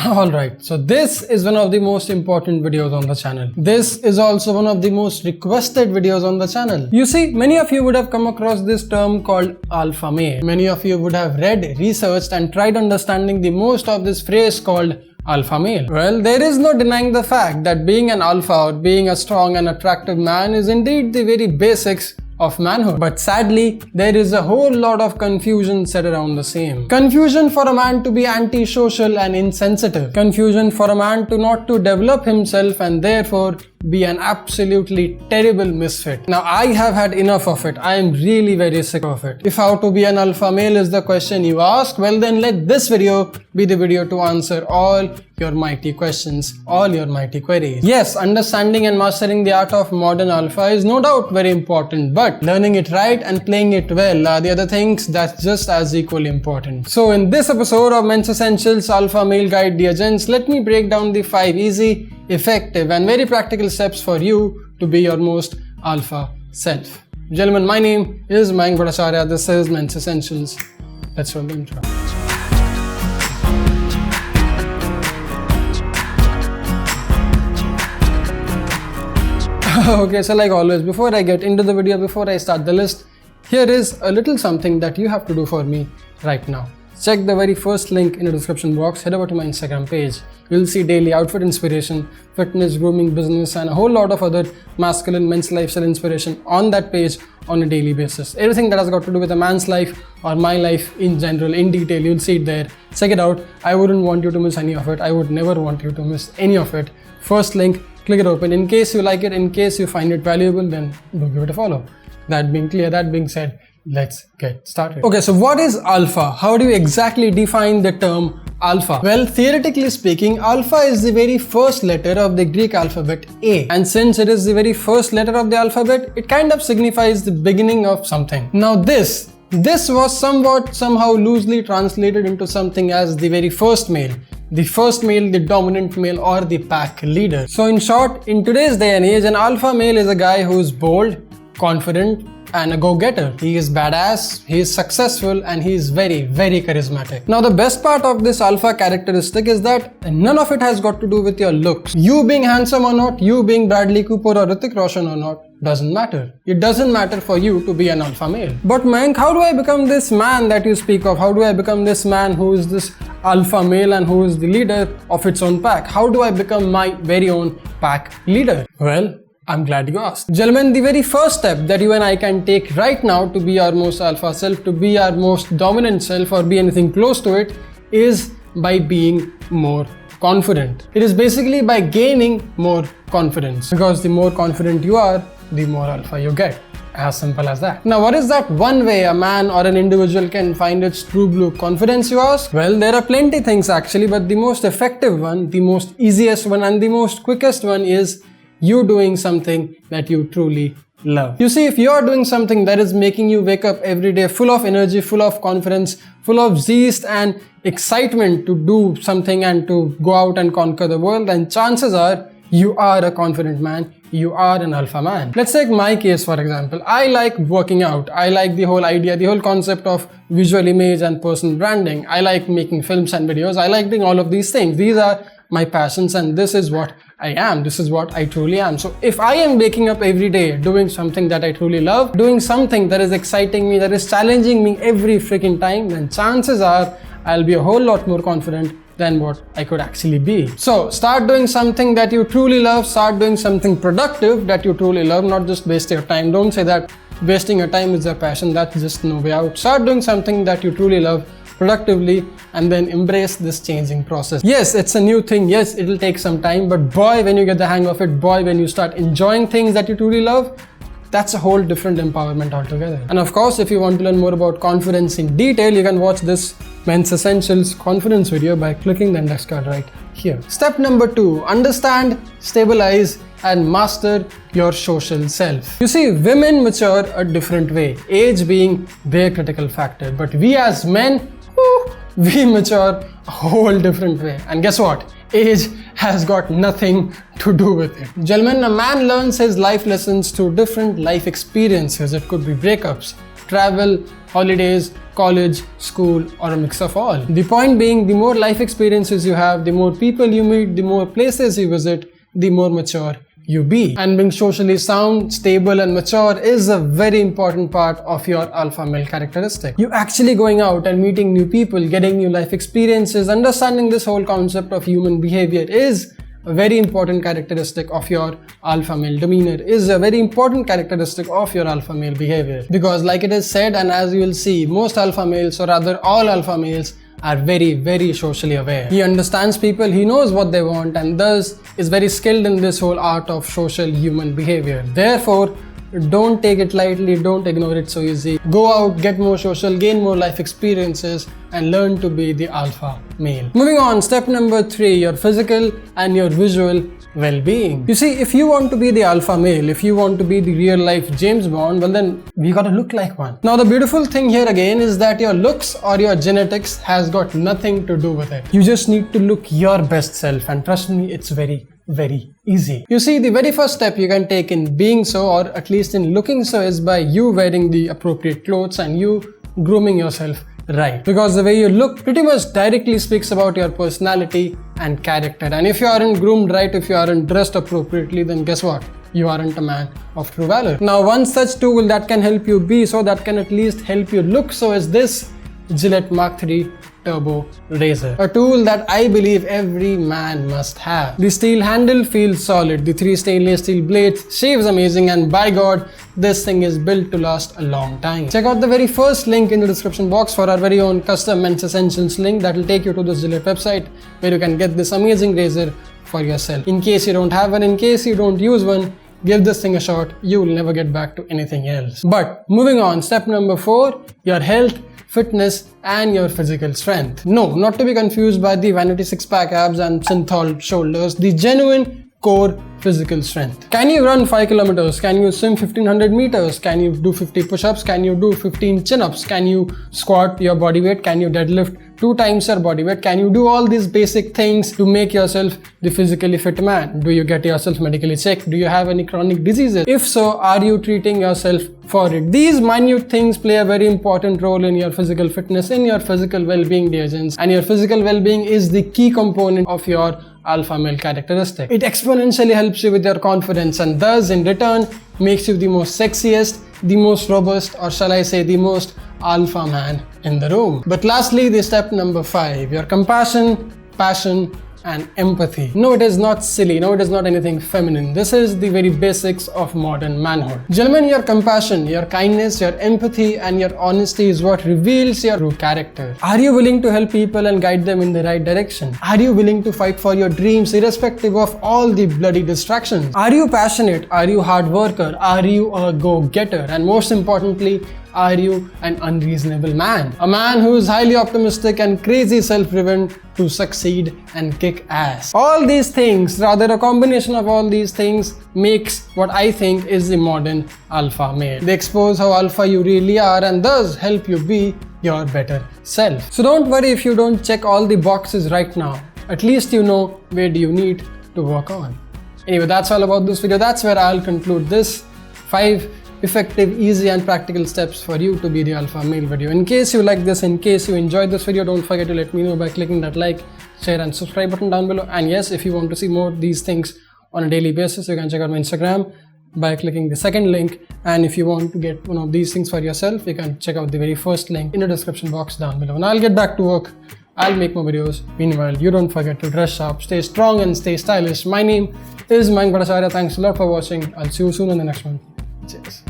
Alright, so this is one of the most important videos on the channel. This is also one of the most requested videos on the channel. You see, many of you would have come across this term called alpha male. Many of you would have read, researched and tried understanding the most of this phrase called alpha male. Well, there is no denying the fact that being an alpha or being a strong and attractive man is indeed the very basics of manhood. But sadly, there is a whole lot of confusion set around the same. Confusion for a man to be antisocial and insensitive. Confusion for a man to not to develop himself and therefore be an absolutely terrible misfit. Now, I have had enough of it. I am really very sick of it. If how to be an alpha male is the question you ask, well then let this video be the video to answer all your mighty questions, all your mighty queries. Yes, understanding and mastering the art of modern alpha is no doubt very important, but learning it right and playing it well are the other things that's just as equally important. So in this episode of Men's Essentials Alpha Male Guide, dear gents, let me break down the 5 easy, effective and very practical steps for you to be your most alpha self. Gentlemen, my name is Mayank Bhattacharya. This is Men's Essentials. Let's roll the intro. Okay, so like always, before I get into the video, before I start the list, here is a little something that you have to do for me right now. Check the very first link in the description box, head over to my Instagram page. You'll see daily outfit inspiration, fitness, grooming, business and a whole lot of other masculine men's lifestyle inspiration on that page on a daily basis. Everything that has got to do with a man's life or my life in general, in detail, you'll see it there. Check it out. I wouldn't want you to miss any of it. I would never want you to miss any of it. First link, click it open. In case you like it, in case you find it valuable, then do give it a follow. That being clear, that being said, let's get started. Okay, so what is alpha? How do you exactly define the term alpha? Well, theoretically speaking, alpha is the very first letter of the Greek alphabet A. And since it is the very first letter of the alphabet, it kind of signifies the beginning of something. Now this was somehow loosely translated into something as the very first male. The first male, the dominant male or the pack leader. So in short, in today's day and age, an alpha male is a guy who is bold, confident and a go-getter. He is badass, he is successful and he is very, very charismatic. Now the best part of this alpha characteristic is that none of it has got to do with your looks. You being handsome or not, you being Bradley Cooper or Hrithik Roshan or not, doesn't matter. It doesn't matter for you to be an alpha male. But Mayank, how do I become this man that you speak of? How do I become this man who is this alpha male and who is the leader of its own pack? How do I become my very own pack leader? Well, I'm glad you asked. Gentlemen, the very first step that you and I can take right now to be our most alpha self, to be our most dominant self or be anything close to it is by being more confident. It is basically by gaining more confidence, because the more confident you are, the more alpha you get. As simple as that. Now, what is that one way a man or an individual can find its true blue confidence, you ask? Well, there are plenty things actually, but the most effective one, the most easiest one and the most quickest one is you doing something that you truly love. You see, if you are doing something that is making you wake up every day full of energy, full of confidence, full of zest and excitement to do something and to go out and conquer the world, then chances are you are a confident man, you are an alpha man. Let's take my case for example. I like working out. I like the whole idea, the whole concept of visual image and personal branding. I like making films and videos. I like doing all of these things. These are my passions and this is what I am. This is what I truly am. So if I am waking up every day doing something that I truly love, doing something that is exciting me, that is challenging me every freaking time, then chances are I'll be a whole lot more confident than what I could actually be. So start doing something that you truly love, start doing something productive that you truly love, not just waste your time. Don't say that wasting your time is your passion, that's just no way out. Start doing something that you truly love productively and then embrace this changing process. Yes, it's a new thing. Yes, it'll take some time, but boy, when you get the hang of it, boy, when you start enjoying things that you truly love, that's a whole different empowerment altogether. And of course, if you want to learn more about confidence in detail, you can watch this Men's Essentials confidence video by clicking the index card right here. Step number 2, understand, stabilize and master your social self. You see, women mature a different way, age being their critical factor, but we as men, we mature a whole different way. And guess what? Age has got nothing to do with it. Gentlemen, a man learns his life lessons through different life experiences. It could be breakups, travel, holidays, college, school, or a mix of all. The point being, the more life experiences you have, the more people you meet, the more places you visit, the more mature you be. And being socially sound, stable, and mature is a very important part of your alpha male characteristic. You actually going out and meeting new people, getting new life experiences, understanding this whole concept of human behavior is a very important characteristic of your alpha male demeanor, is a very important characteristic of your alpha male behavior. Because like it is said, and as you will see, most alpha males, or rather all alpha males, are very socially aware. He understands people, he knows what they want, and thus is very skilled in this whole art of social human behavior. Therefore, don't take it lightly, don't ignore it so easy. Go out, get more social, gain more life experiences, and learn to be the alpha male. Moving on, step number 3, your physical and your visual well-being. You see, if you want to be the alpha male, if you want to be the real life James Bond, well then we gotta look like one. Now the beautiful thing here again is that your looks or your genetics has got nothing to do with it. You just need to look your best self, and trust me, it's very easy. You see, the very first step you can take in being so, or at least in looking so, is by you wearing the appropriate clothes and you grooming yourself right. Because the way you look pretty much directly speaks about your personality and character. And if you aren't groomed right, if you aren't dressed appropriately, then guess what? You aren't a man of true valor. Now, one such tool that can help you be so, that can at least help you look so, is this Gillette Mark III Turbo Razor. A tool that I believe every man must have. The steel handle feels solid, the 3 stainless steel blades shaves amazing, and by God, this thing is built to last a long time. Check out the very first link in the description box for our very own custom Men's Essentials link that will take you to this Gillette website where you can get this amazing razor for yourself. In case you don't have one, in case you don't use one, give this thing a shot, you will never get back to anything else. But moving on, step number 4, your health, fitness, and your physical strength. No, not to be confused by the vanity six-pack abs and synthol shoulders, the genuine core physical strength. Can you run 5 kilometers? Can you swim 1500 meters? Can you do 50 push-ups? Can you do 15 chin-ups? Can you squat your body weight? Can you deadlift 2 times your body weight? Can you do all these basic things to make yourself the physically fit man? Do you get yourself medically checked? Do you have any chronic diseases? If so, are you treating yourself for it? These minute things play a very important role in your physical fitness, in your physical well-being, dear gents. And your physical well-being is the key component of your alpha male characteristic. It exponentially helps you with your confidence, and thus in return makes you the most sexiest, the most robust, or shall I say the most alpha man in the room. But lastly, the step number 5, your compassion, passion, and empathy. No, it is not silly. No, it is not anything feminine. This is the very basics of modern manhood. Gentlemen, your compassion, your kindness, your empathy, and your honesty is what reveals your true character. Are you willing to help people and guide them in the right direction? Are you willing to fight for your dreams irrespective of all the bloody distractions? Are you passionate? Are you a hard worker? Are you a go-getter? And most importantly, are you an unreasonable man? A man who is highly optimistic and crazy self-driven to succeed and kick ass. All these things, rather a combination of all these things, makes what I think is the modern alpha male. They expose how alpha you really are and thus help you be your better self. So don't worry if you don't check all the boxes right now. At least you know where do you need to work on. Anyway, that's all about this video. That's where I'll conclude this 5 effective, easy, and practical steps for you to be the alpha male video. In case you like this, in case you enjoyed this video, don't forget to let me know by clicking that like, share, and subscribe button down below. And yes, if you want to see more of these things on a daily basis, you can check out my Instagram by clicking the second link. And if you want to get one of these things for yourself, you can check out the very first link in the description box down below. And I'll get back to work. I'll make more videos. Meanwhile, you don't forget to dress sharp, stay strong, and stay stylish. My name is Mayank Bhattacharya. Thanks a lot for watching. I'll see you soon in the next one. Cheers.